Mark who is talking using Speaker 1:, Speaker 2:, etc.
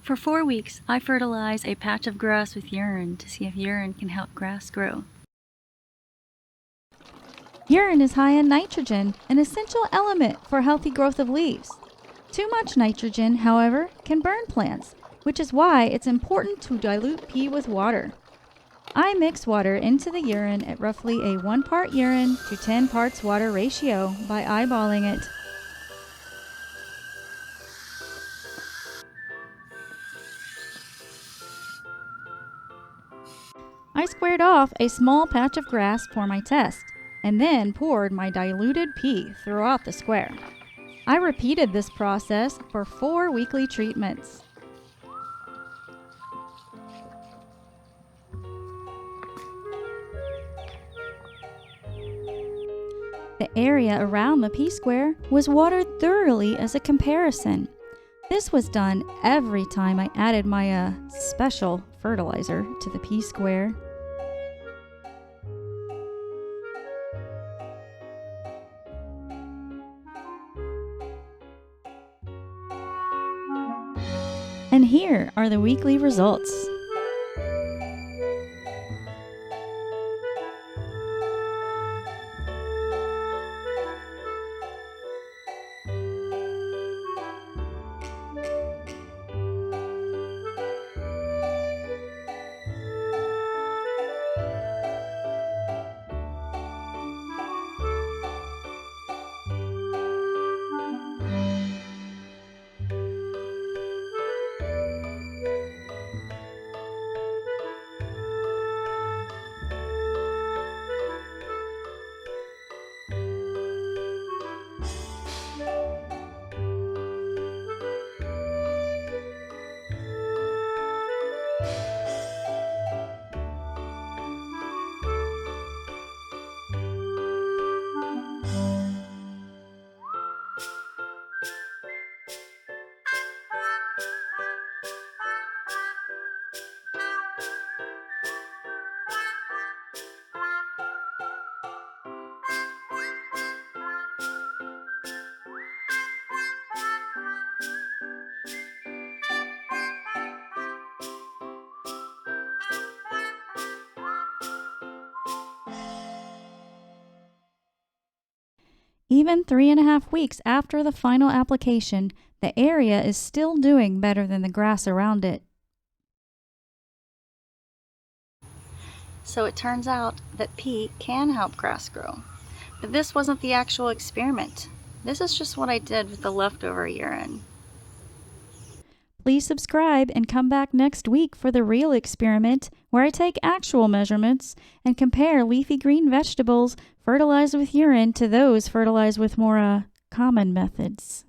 Speaker 1: For 4 weeks, I fertilize a patch of grass with urine to see if urine can help grass grow.
Speaker 2: Urine is high in nitrogen, an essential element for healthy growth of leaves. Too much nitrogen, however, can burn plants, which is why it's important to dilute pee with water. I mix water into the urine at roughly a 1 part urine to 10 parts water ratio by eyeballing it. I squared off a small patch of grass for my test, and then poured my diluted pee throughout the square. I repeated this process for 4 weekly treatments. The area around the pea square was watered thoroughly as a comparison. This was done every time I added my special fertilizer to the pea square. And here are the weekly results. Even 3.5 weeks after the final application, the area is still doing better than the grass around it.
Speaker 1: So it turns out that pee can help grass grow. But this wasn't the actual experiment. This is just what I did with the leftover urine.
Speaker 2: Please subscribe and come back next week for the real experiment where I take actual measurements and compare leafy green vegetables fertilized with urine to those fertilized with more common methods.